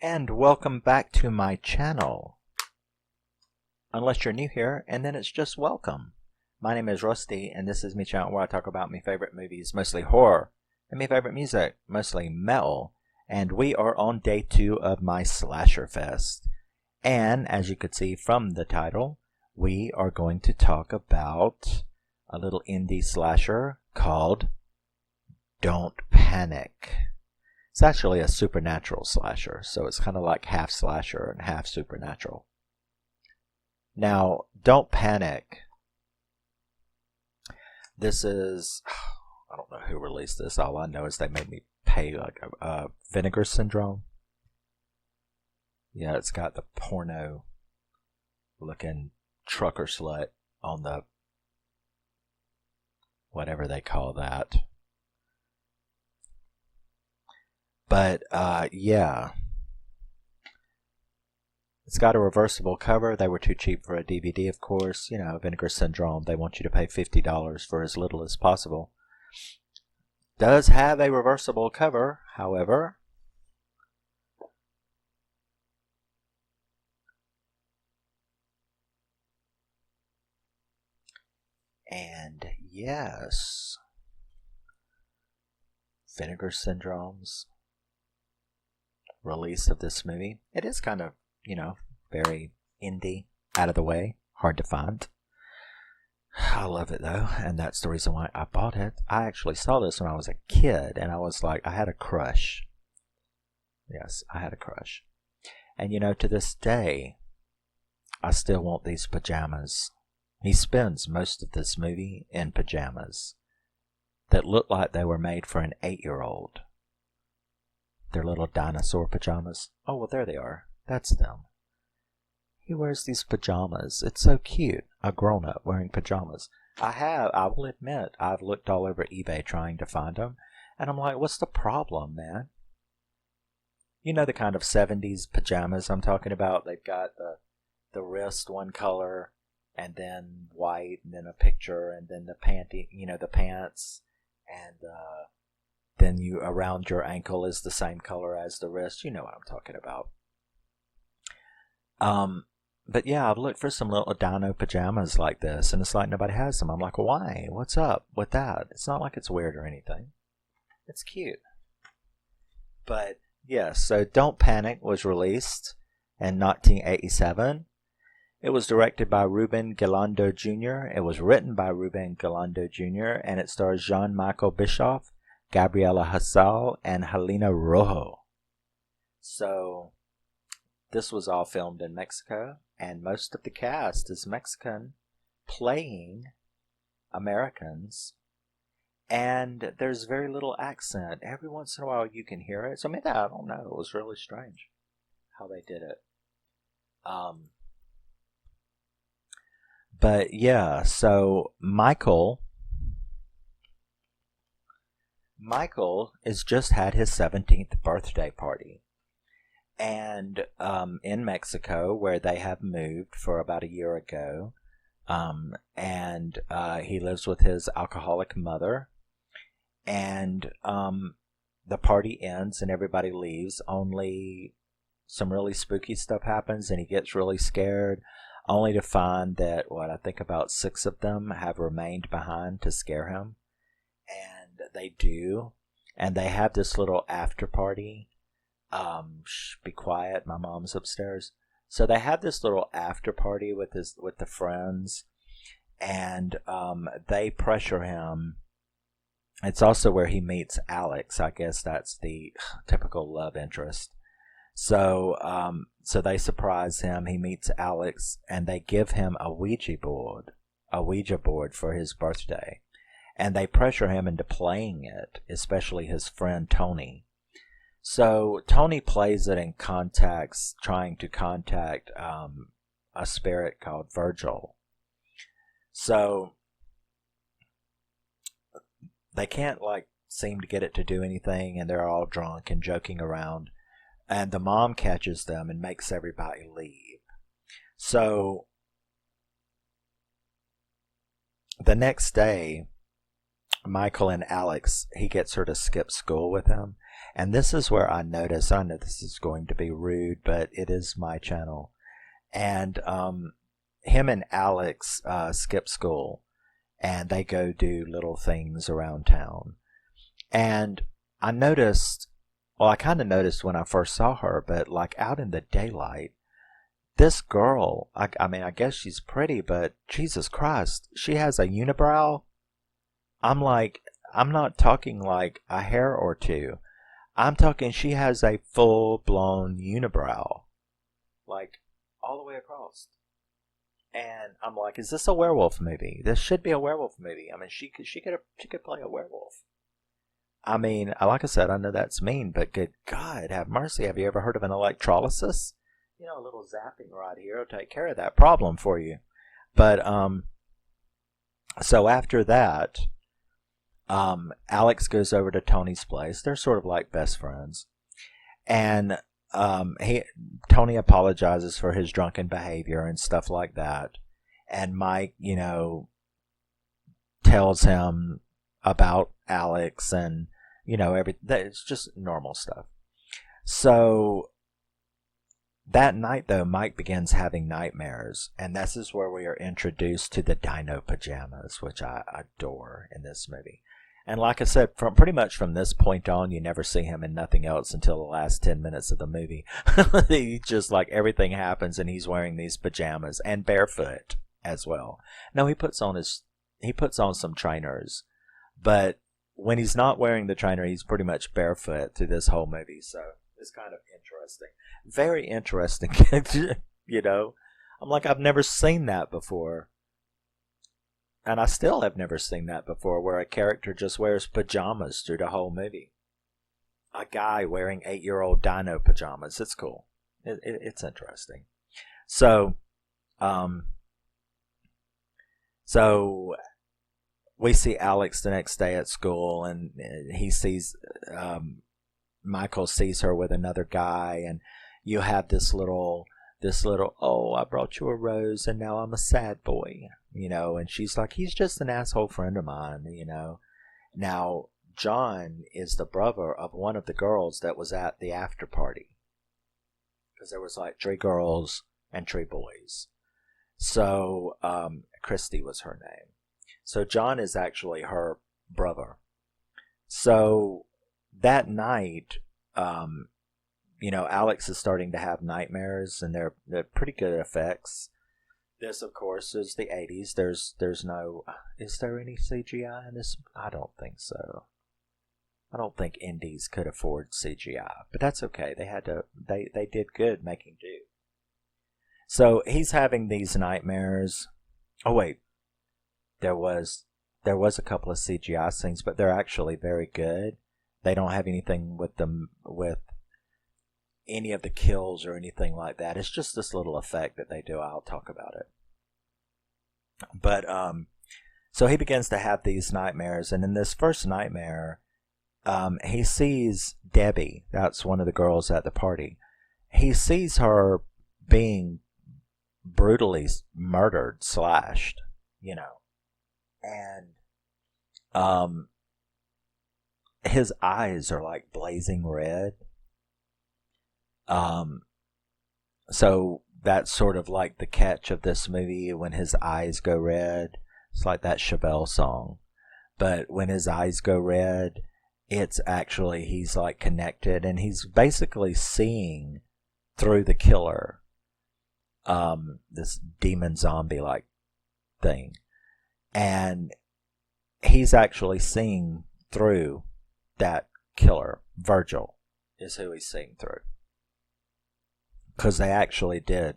And welcome back to my channel. Unless you're new here, and then it's just welcome. My name is Rusty, and this is my channel where I talk about my favorite movies, mostly horror, and my favorite music, mostly metal. And we are on day 2 of my Slasher Fest. And as you could see from the title, we are going to talk about a little indie slasher called Don't Panic. It's actually a supernatural slasher, so it's kind of like half slasher and half supernatural. Now, Don't Panic. This is, I don't know who released this. All I know is they made me pay like a Vinegar Syndrome. Yeah, it's got the porno looking trucker slut on the, whatever they call that. But, yeah. It's got a reversible cover. They were too cheap for a DVD, of course. You know, Vinegar Syndrome, they want you to pay $50 for as little as possible. Does have a reversible cover, however. And, yes. Vinegar Syndrome's release of this movie. It is kind of, you know, very indie, out of the way, hard to find. I love it though, and that's the reason why I bought it. I actually saw this when I was a kid, and I was like, I had a crush. Yes, I had a crush. And you know, to this day, I still want these pajamas. He spends most of this movie in pajamas that look like they were made for an 8-year-old. Their little dinosaur pajamas. Oh, well, there they are. That's them. He wears these pajamas. It's so cute. A grown-up wearing pajamas. I will admit, I've looked all over eBay trying to find them. And I'm like, what's the problem, man? You know the kind of 70s pajamas I'm talking about? They've got the wrist one color, and then white, and then a picture, and then the panty, you know, the pants, and then you around your ankle is the same color as the wrist. You know what I'm talking about. But yeah, I've looked for some little dino pajamas like this, and it's like nobody has them. I'm like, why? What's up with that? It's not like it's weird or anything. It's cute. But yeah, so Don't Panic was released in 1987. It was directed by Rubén Galindo Jr. It was written by Rubén Galindo Jr. and it stars Jean-Michel Bischof, Gabriela Hassel, and Helena Rojo. So, this was all filmed in Mexico, and most of the cast is Mexican, playing Americans, and there's very little accent. Every once in a while you can hear it, so maybe, I don't know, it was really strange how they did it. But yeah, so Michael has just had his 17th birthday party. And in Mexico, where they have moved for about a year ago, and he lives with his alcoholic mother. And the party ends and everybody leaves, only some really spooky stuff happens and he gets really scared. Only to find that, I think about 6 of them have remained behind to scare him. And they do. And they have this little after party. Shh, be quiet, my mom's upstairs. So they have this little after party with the friends. And they pressure him. It's also where he meets Alex. I guess that's the typical love interest. So they surprise him. He meets Alex, and they give him a Ouija board for his birthday, and they pressure him into playing it, especially his friend Tony. So Tony plays it and trying to contact a spirit called Virgil. So they can't seem to get it to do anything, and they're all drunk and joking around. And the mom catches them and makes everybody leave. So the next day, Michael and Alex, he gets her to skip school with him. And this is where I know this is going to be rude, but it is my channel. And him and Alex skip school, and they go do little things around town. And I noticed, well, I kind of noticed when I first saw her, but like out in the daylight, this girl, I mean, I guess she's pretty, but Jesus Christ, she has a unibrow. I'm like, I'm not talking like a hair or two. I'm talking she has a full-blown unibrow. Like, all the way across. And I'm like, is this a werewolf movie? This should be a werewolf movie. I mean, she could play a werewolf. I mean, like I said, I know that's mean, but good God, have mercy. Have you ever heard of an electrolysis? You know, a little zapping right here will take care of that problem for you. But, so after that, Alex goes over to Tony's place. They're sort of like best friends. And Tony apologizes for his drunken behavior and stuff like that. And Mike, you know, tells him about Alex and, you know, it's just normal stuff. So that night, though, Mike begins having nightmares. And this is where we are introduced to the dino pajamas, which I adore in this movie. And like I said, pretty much from this point on, you never see him in nothing else until the last 10 minutes of the movie. He just, like, everything happens and he's wearing these pajamas and barefoot as well. No, he puts on some trainers, but when he's not wearing the trainer, he's pretty much barefoot through this whole movie. So it's kind of interesting. Very interesting, you know. I'm like, I've never seen that before. And I still have never seen that before, where a character just wears pajamas through the whole movie. A guy wearing 8-year-old dino pajamas. It's cool. It's interesting. So we see Alex the next day at school, and he sees, Michael sees her with another guy, and you have this little, oh, I brought you a rose and now I'm a sad boy, you know, and she's like, he's just an asshole friend of mine, you know. Now, John is the brother of one of the girls that was at the after party, because there was like 3 girls and 3 boys. So, Christy was her name. So John is actually her brother. So that night, you know, Alex is starting to have nightmares, and they're pretty good effects. This, of course, is the 80s. There's no... Is there any CGI in this? I don't think so. I don't think indies could afford CGI, but that's okay. They did good making do. So he's having these nightmares. Oh wait, there was a couple of CGI scenes, but they're actually very good. They don't have anything with any of the kills or anything like that. It's just this little effect that they do. I'll talk about it. But so he begins to have these nightmares, and in this first nightmare, he sees Debbie. That's one of the girls at the party. He sees her being brutally murdered, slashed, you know, and his eyes are like blazing red. So that's sort of like the catch of this movie, when his eyes go red. It's like that Chevelle song. But when his eyes go red, it's actually, he's like connected, and he's basically seeing through the killer, this demon zombie like thing. And he's actually seeing through that killer. Virgil is who he's seeing through. Because they actually did.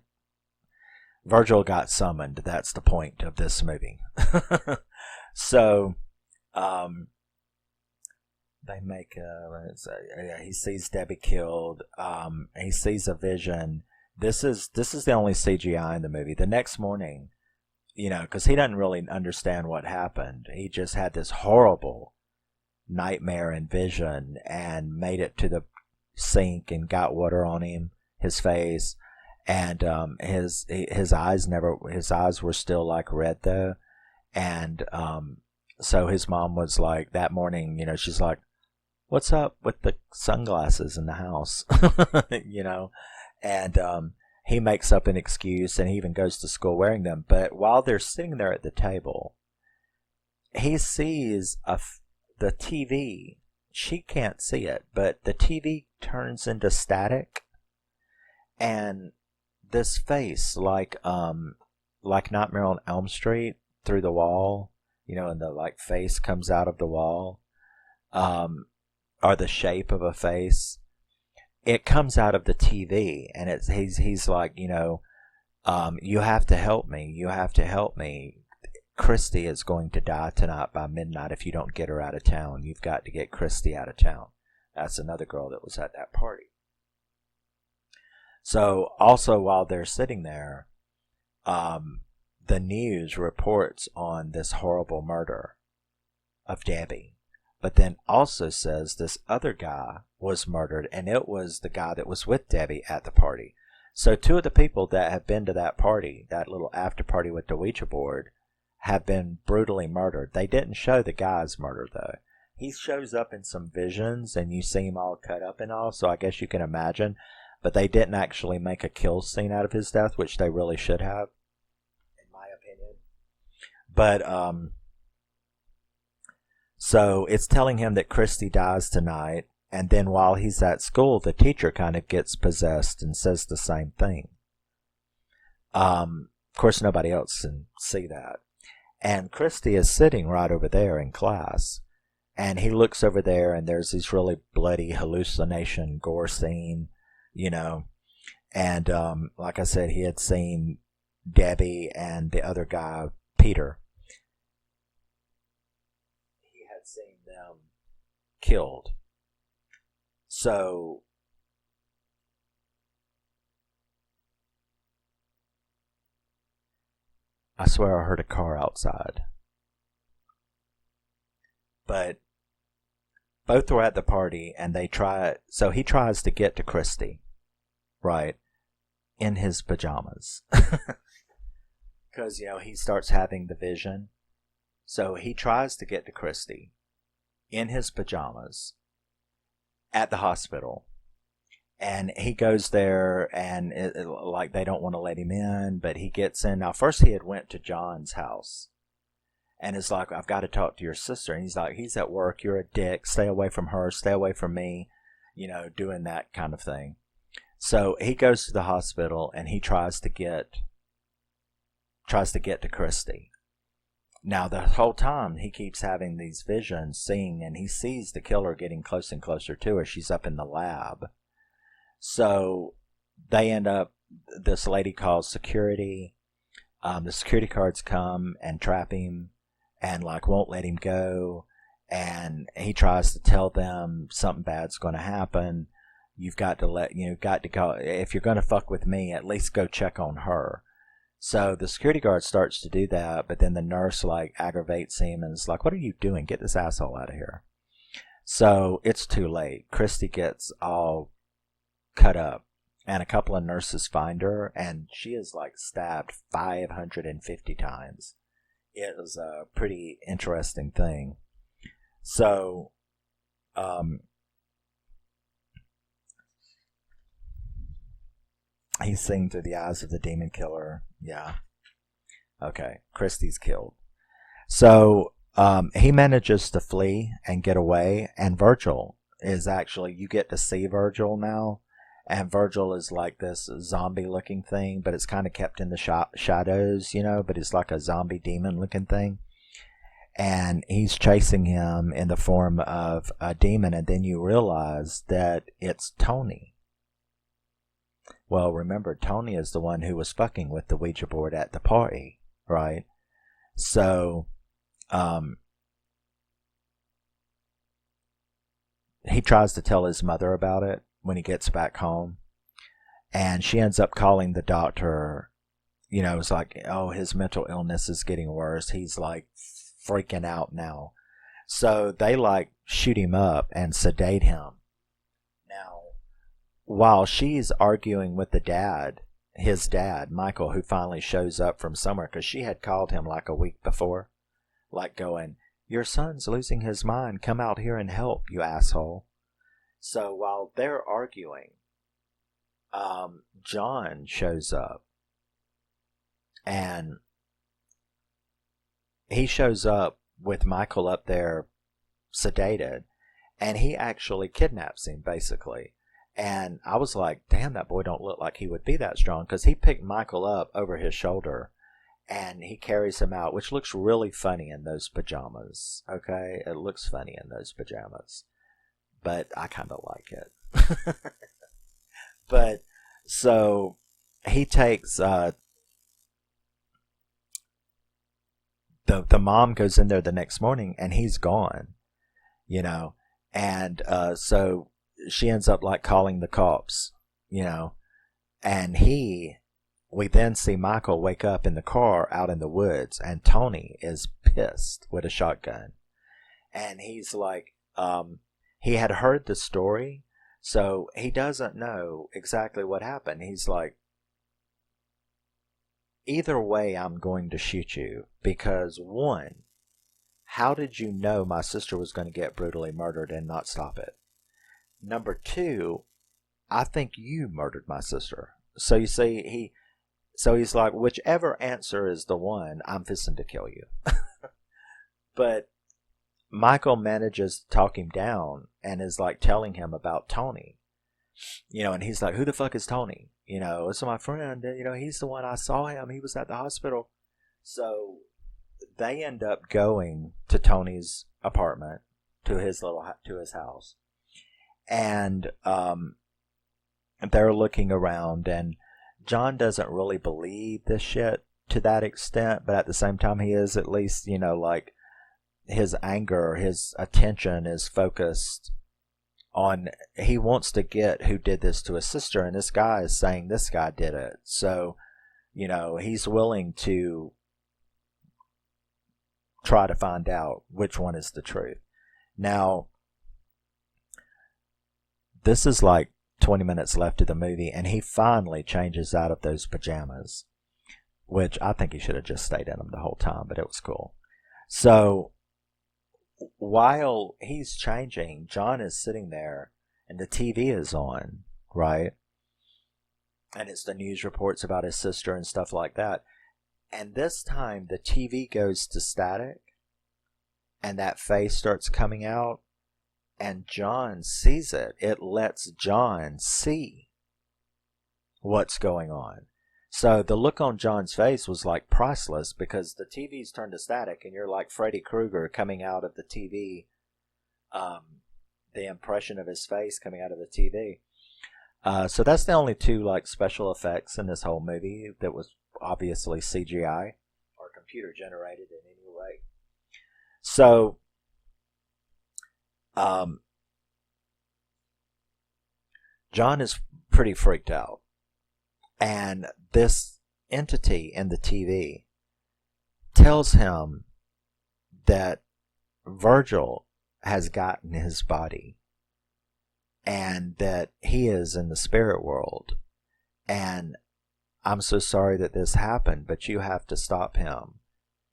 Virgil got summoned. That's the point of this movie. So, they make he sees Debbie killed. He sees a vision. This is the only CGI in the movie. The next morning, you know, because he doesn't really understand what happened. He just had this horrible nightmare and vision, and made it to the sink and got water on him, his face, and his eyes were still like red though, and So his mom was like, that morning, she's like, what's up with the sunglasses in the house? you know, and he makes up an excuse and he even goes to school wearing them. But while they're sitting there at the table, he sees the TV. She can't see it, but the TV turns into static, and this face, like Nightmare on Elm Street, through the wall, and the like face comes out of the wall, or the shape of a face. It comes out of the TV, and he's like, you have to help me. You have to help me. Christy is going to die tonight by midnight if you don't get her out of town. You've got to get Christy out of town. That's another girl that was at that party. So also while they're sitting there, the news reports on this horrible murder of Debbie, but then also says this other guy was murdered, and it was the guy that was with Debbie at the party. So two of the people that have been to that party, that little after party with the Ouija board, have been brutally murdered. They didn't show the guy's murder, though. He shows up in some visions, and you see him all cut up and all, so I guess you can imagine. But they didn't actually make a kill scene out of his death, which they really should have, in my opinion. But, so it's telling him that Christy dies tonight, and then while he's at school, the teacher kind of gets possessed and says the same thing. Of course, nobody else can see that. And Christy is sitting right over there in class. And he looks over there, and there's this really bloody hallucination gore scene, And like I said, he had seen Debbie and the other guy, Peter. He had seen them killed. So I swear I heard a car outside. But both were at the party, and so he tries to get to Christy, right, in his pajamas. Because, he starts having the vision. So he tries to get to Christy in his pajamas at the hospital. And he goes there, and like they don't want to let him in, but he gets in. Now, first he had went to John's house, and it's like, I've got to talk to your sister. And he's like, he's at work. You're a dick. Stay away from her. Stay away from me. Doing that kind of thing. So he goes to the hospital, and he tries to get to Christy. Now, the whole time he keeps having these visions, seeing, and he sees the killer getting closer and closer to her. She's up in the lab. So they end up, this lady calls security. The security guards come and trap him and won't let him go. And he tries to tell them something bad's going to happen. You've got to go. If you're going to fuck with me, at least go check on her. So the security guard starts to do that, but then the nurse aggravates him and is like, what are you doing? Get this asshole out of here. So it's too late. Christy gets all cut up, and a couple of nurses find her, and she is stabbed 550 times. It was a pretty interesting thing. So he's seeing through the eyes of the demon killer. Yeah. Okay, Christy's killed. So he manages to flee and get away, and Virgil is actually, you get to see Virgil now. And Virgil is this zombie-looking thing, but it's kind of kept in the shadows, but it's like a zombie demon-looking thing. And he's chasing him in the form of a demon, and then you realize that it's Tony. Well, remember, Tony is the one who was fucking with the Ouija board at the party, right? So, he tries to tell his mother about it when he gets back home, and she ends up calling the doctor. It's like, oh, his mental illness is getting worse. He's freaking out now. So they shoot him up and sedate him. Now, while she's arguing with his dad, Michael, who finally shows up from somewhere, because she had called him a week before, going, Your son's losing his mind. Come out here and help, you asshole. So while they're arguing, John shows up. And he shows up with Michael up there sedated. And he actually kidnaps him, basically. And I was like, damn, that boy don't look like he would be that strong. Because he picked Michael up over his shoulder. And he carries him out, which looks really funny in those pajamas. Okay? It looks funny in those pajamas. But I kind of like it. But, so, he takes, the mom goes in there the next morning, and he's gone. You know? And, so, she ends up, like, calling the cops. You know? And we then see Michael wake up in the car out in the woods, and Tony is pissed with a shotgun. And he's like, he had heard the story, so he doesn't know exactly what happened. He's like, either way, I'm going to shoot you. Because, one, how did you know my sister was going to get brutally murdered and not stop it? Number two, I think you murdered my sister. So you see, he's like, whichever answer is the one, I'm fisting to kill you. But Michael manages to talk him down and is like telling him about Tony. You know, and he's like, who the fuck is Tony? You know, it's my friend. You know, he's the one, I saw him. He was at the hospital. So they end up going to Tony's apartment, to his house. And they're looking around, and John doesn't really believe this shit to that extent, but at the same time he is at least, you know, like, his anger, his attention is focused on, he wants to get who did this to his sister, and this guy is saying this guy did it. So, you know, he's willing to try to find out which one is the truth. Now, this is like 20 minutes left of the movie, and he finally changes out of those pajamas, which I think he should have just stayed in them the whole time, but it was cool. So while he's changing, John is sitting there, and the TV is on, right? And it's the news reports about his sister and stuff like that. And this time the TV goes to static, and that face starts coming out, and John sees it. It lets John see what's going on. So the look on John's face was like priceless, because the TV's turned to static and you're like Freddy Krueger coming out of the TV. The impression of his face coming out of the TV. So that's the only two like special effects in this whole movie that was obviously CGI or computer generated in any way. So John is pretty freaked out. And this entity in the TV tells him that Virgil has gotten his body and that he is in the spirit world. And I'm so sorry that this happened, but you have to stop him,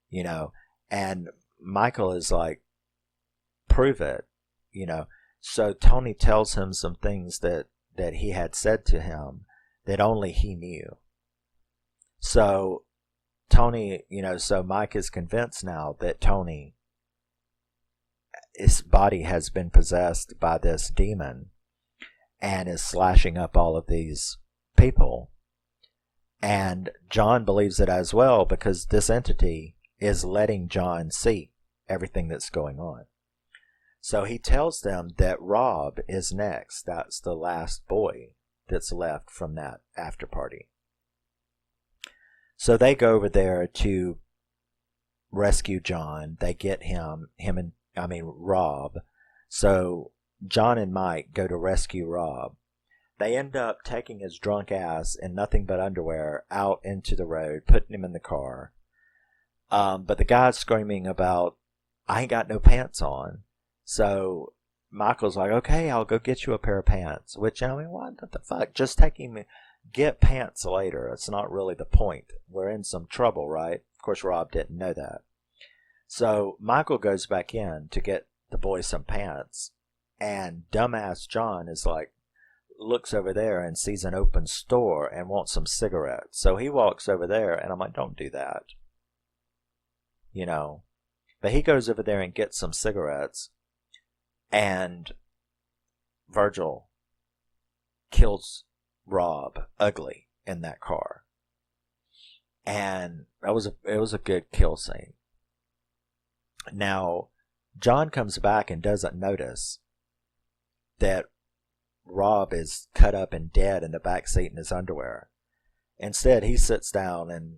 you know. And Michael is like, prove it, you know. So Tony tells him some things that he had said to him that only he knew. So Tony, you know, so Mike is convinced now that Tony, his body has been possessed by this demon and is slashing up all of these people. And John believes it as well, because this entity is letting John see everything that's going on. So he tells them that Rob is next. That's the last boy that's left from that after party. So they go over there to rescue John. They get Rob. So John and Mike go to rescue Rob. They end up taking his drunk ass in nothing but underwear out into the road, putting him in the car. But the guy's screaming about, I ain't got no pants on. So Michael's like, okay, I'll go get you a pair of pants. Which, I mean, what the fuck? Just take him, get pants later. It's not really the point. We're in some trouble, right? Of course, Rob didn't know that. So Michael goes back in to get the boy some pants, and dumbass John is like, looks over there and sees an open store and wants some cigarettes. So he walks over there, and I'm like, don't do that. You know. But he goes over there and gets some cigarettes, and Virgil kills Rob ugly in that car. And it was a good kill scene. Now, John comes back and doesn't notice that Rob is cut up and dead in the back seat in his underwear. Instead, he sits down and,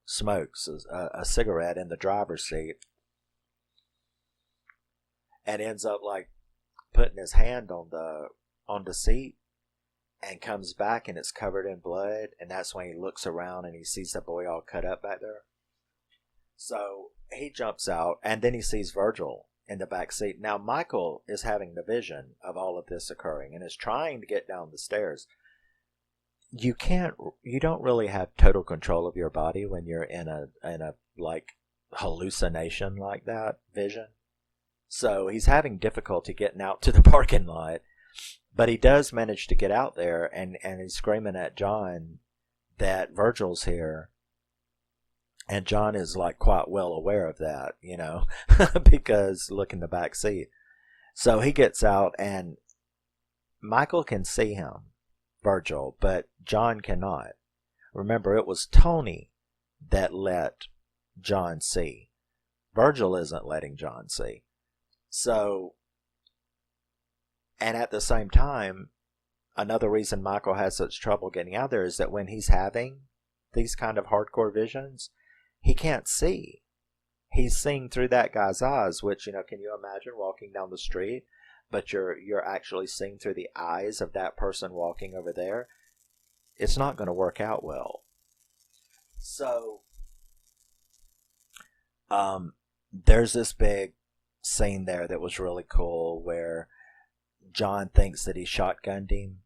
smokes a cigarette in the driver's seat and ends up like putting his hand on the seat and comes back and it's covered in blood, and that's when he looks around and he sees the boy all cut up back there. So he jumps out, and then he sees Virgil in the back seat. Now Michael is having the vision of all of this occurring and is trying to get down the stairs. You don't really have total control of your body when you're in a like hallucination like that, vision. So he's having difficulty getting out to the parking lot, but he does manage to get out there, and he's screaming at John that Virgil's here. And John is like quite well aware of that, because look in the back seat. So he gets out, and Michael can see him, Virgil, but John cannot. Remember, it was Tony that let John see. Virgil isn't letting John see. So, and at the same time, another reason Michael has such trouble getting out there is that when he's having these kind of hardcore visions, he can't see. He's seeing through that guy's eyes, which, can you imagine walking down the street, but you're actually seeing through the eyes of that person walking over there? It's not going to work out well. So, there's this big scene there that was really cool where John thinks that he shotgunned him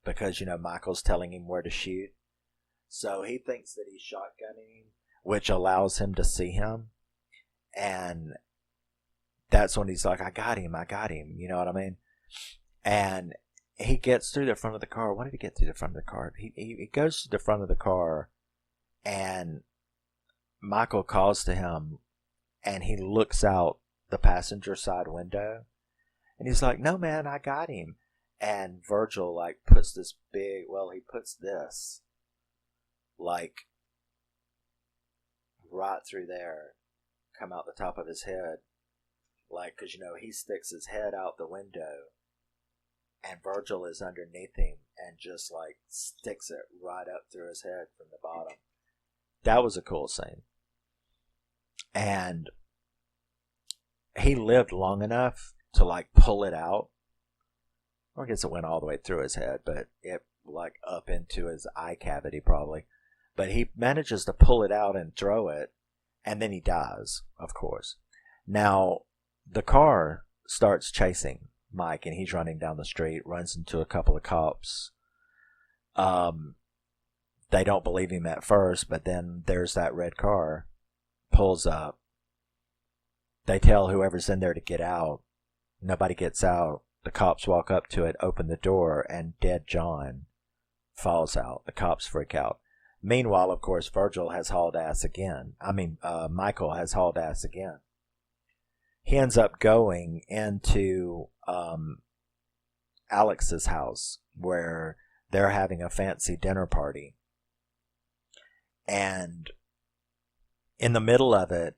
because, Michael's telling him where to shoot. So he thinks that he's shotgunning him, which allows him to see him. And that's when he's like, I got him. You know what I mean? And he gets through the front of the car. Why did he get through the front of the car? He goes to the front of the car, and Michael calls to him, and he looks out the passenger side window, and he's like, no, man, I got him. And Virgil puts this like right through there, come out the top of his head, because he sticks his head out the window, and Virgil is underneath him and just sticks it right up through his head from the bottom. That was a cool scene. And he lived long enough to pull it out. I guess it went all the way through his head, but it up into his eye cavity probably. But he manages to pull it out and throw it, and then he dies, of course. Now, the car starts chasing Mike, and he's running down the street, runs into a couple of cops. They don't believe him at first, but then there's that red car, pulls up. They tell whoever's in there to get out. Nobody gets out. The cops walk up to it, open the door, and dead John falls out. The cops freak out. Meanwhile, of course, Michael has hauled ass again. He ends up going into Alex's house where they're having a fancy dinner party. And in the middle of it,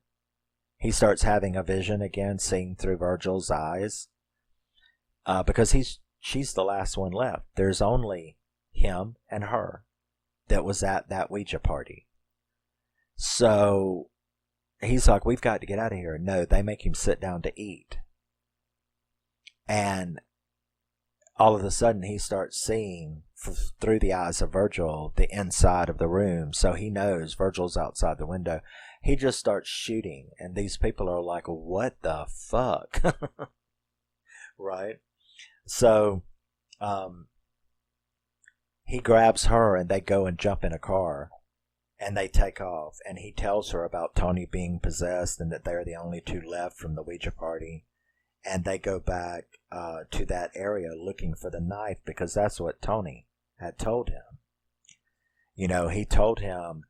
he starts having a vision again, seeing through Virgil's eyes. Because she's the last one left. There's only him and her that was at that Ouija party. So he's like, we've got to get out of here. No, they make him sit down to eat. And all of a sudden he starts seeing through the eyes of Virgil the inside of the room. So he knows Virgil's outside the window. He just starts shooting, and these people are like, what the fuck? Right? So he grabs her, and they go and jump in a car, and they take off, and he tells her about Tony being possessed and that they're the only two left from the Ouija party. And they go back to that area looking for the knife because that's what Tony had told him. You know, he told him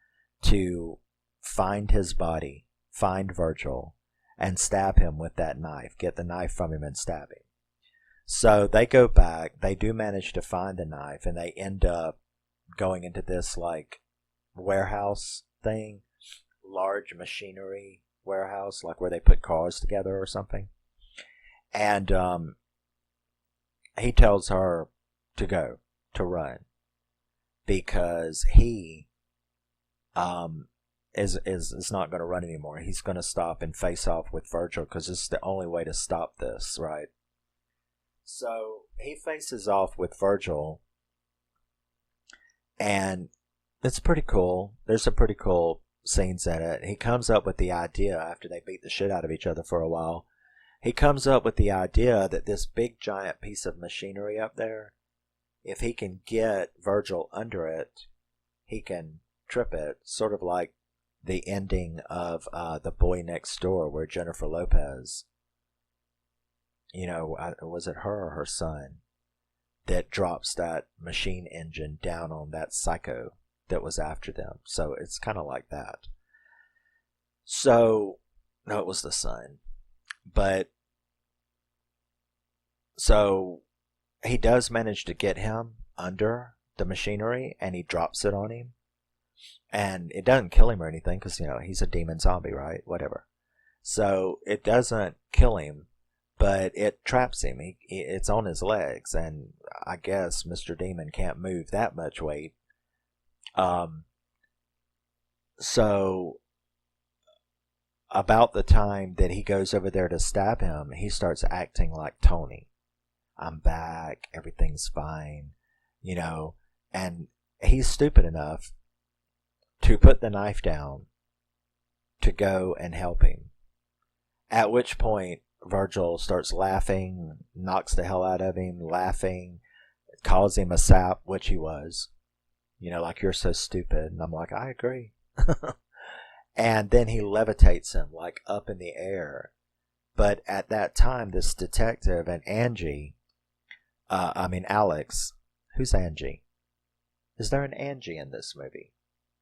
to find his body, find Virgil, and stab him with that knife. Get the knife from him and stab him. So they go back. They do manage to find the knife, and they end up going into this, like, warehouse thing. Large machinery warehouse, like where they put cars together or something. And he tells her to go, to run, because he is not going to run anymore. He's going to stop and face off with Virgil because this is the only way to stop this, right? So he faces off with Virgil, and it's pretty cool. There's some pretty cool scenes in it. He comes up with the idea after they beat the shit out of each other for a while. He comes up with the idea that this big giant piece of machinery up there, if he can get Virgil under it, he can trip it, sort of like the ending of The Boy Next Door, where Jennifer Lopez, you know, was it her or her son, that drops that machine engine down on that psycho that was after them. So it's kind of like that. So, no, it was the son. But, so he does manage to get him under the machinery, and he drops it on him. And it doesn't kill him or anything, because, you know, he's a demon zombie, right? Whatever. So it doesn't kill him, but it traps him. It's on his legs, and I guess Mr. Demon can't move that much weight. So about the time that he goes over there to stab him, he starts acting like Tony. I'm back, everything's fine, you know, and he's stupid enough to put the knife down to go and help him. At which point, Virgil starts laughing, knocks the hell out of him, laughing, calls him a sap, which he was. You know, like, you're so stupid. And I'm like, I agree. And then he levitates him, like, up in the air. But at that time, this detective and Alex. Who's Angie? Is there an Angie in this movie?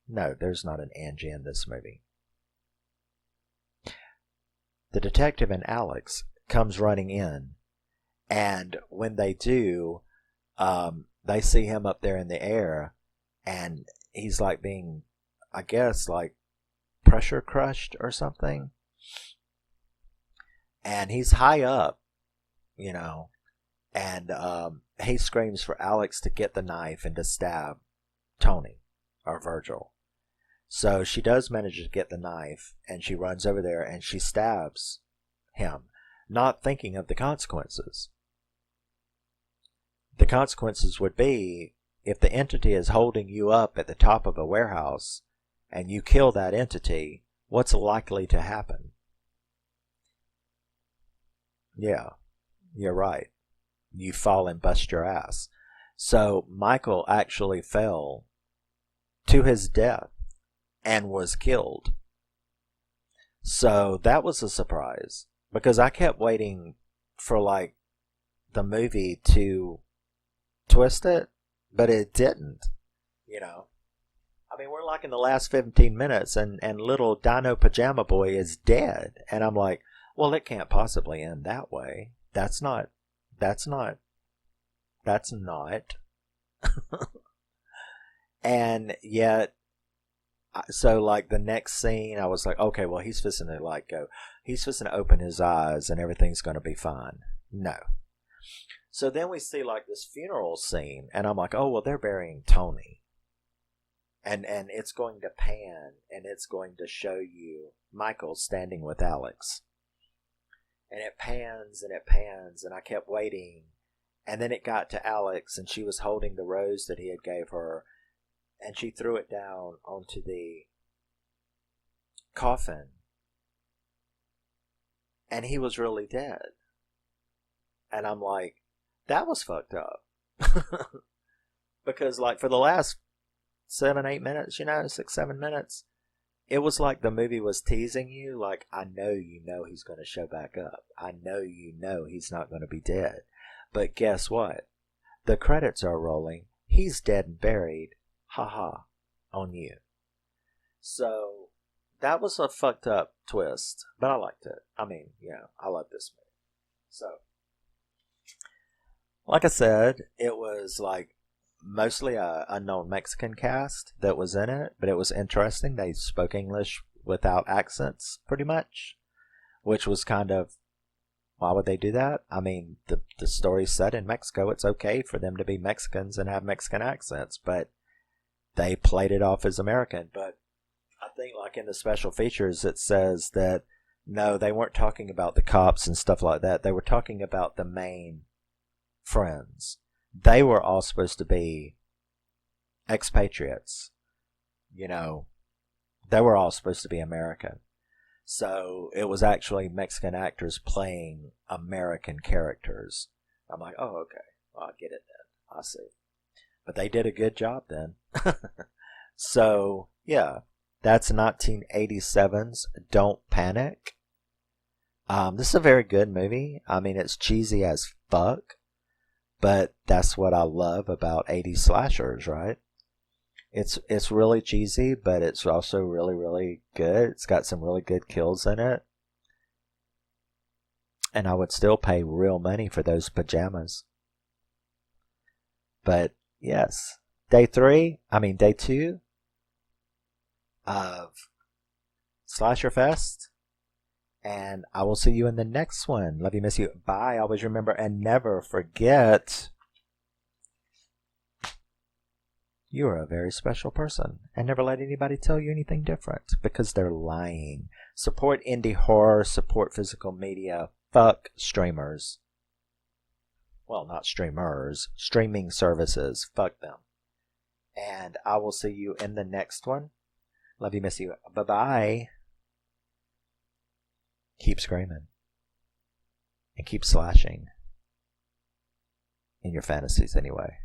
No, there's not an Angie in this movie. The detective and Alex comes running in, and when they do, they see him up there in the air, and he's like being, I guess, like pressure crushed or something. And he's high up, you know, and he screams for Alex to get the knife and to stab Tony or Virgil. So she does manage to get the knife, and she runs over there and she stabs him, not thinking of the consequences. The consequences would be, if the entity is holding you up at the top of a warehouse and you kill that entity, what's likely to happen? Yeah, you're right. You fall and bust your ass. So Michael actually fell to his death and was killed. So that was a surprise, because I kept waiting for, like, the movie to twist it, but it didn't, you know. I mean, we're like in the last 15 minutes and little Dino Pajama Boy is dead. And I'm like, well, it can't possibly end that way. That's not. And yet, so, like, the next scene, I was like, okay, well, he's fixing to, like, go. He's fixing to open his eyes and everything's going to be fine. No. So then we see, like, this funeral scene, and I'm like, oh, well, they're burying Tony. And it's going to pan, and it's going to show you Michael standing with Alex. And it pans, and I kept waiting. And then it got to Alex, and she was holding the rose that he had gave her, and she threw it down onto the coffin. And he was really dead. And I'm like, that was fucked up. Because, like, for the last 7, 8 minutes, 6, 7 minutes. It was like the movie was teasing you, like, I know he's going to show back up. I know he's not going to be dead. But guess what? The credits are rolling. He's dead and buried. Ha ha. On you. So, that was a fucked up twist. But I liked it. I mean, I love this movie. So, like I said, it was like mostly a unknown Mexican cast that was in it, but it was interesting. They spoke English without accents, pretty much, which was kind of, why would they do that? I mean, the story's set in Mexico. It's okay for them to be Mexicans and have Mexican accents, but they played it off as American. But I think, like in the special features, it says that no, they weren't talking about the cops and stuff like that. They were talking about the main friends. They were all supposed to be expatriates. They were all supposed to be American. So it was actually Mexican actors playing American characters. I'm like, oh, okay. Well, I get it then. I see. But they did a good job then. So, yeah. That's 1987's Don't Panic. This is a very good movie. I mean, it's cheesy as fuck. But that's what I love about 80s slashers, right? It's really cheesy, but it's also really, really good. It's got some really good kills in it. And I would still pay real money for those pajamas. But, yes. Day 2 of Slasher Fest. And I will see you in the next one. Love you, miss you. Bye. Always remember and never forget, you are a very special person. And never let anybody tell you anything different, because they're lying. Support indie horror. Support physical media. Fuck streamers. Well, not streamers. Streaming services. Fuck them. And I will see you in the next one. Love you, miss you. Bye-bye. Keep screaming. And keep slashing. In your fantasies, anyway.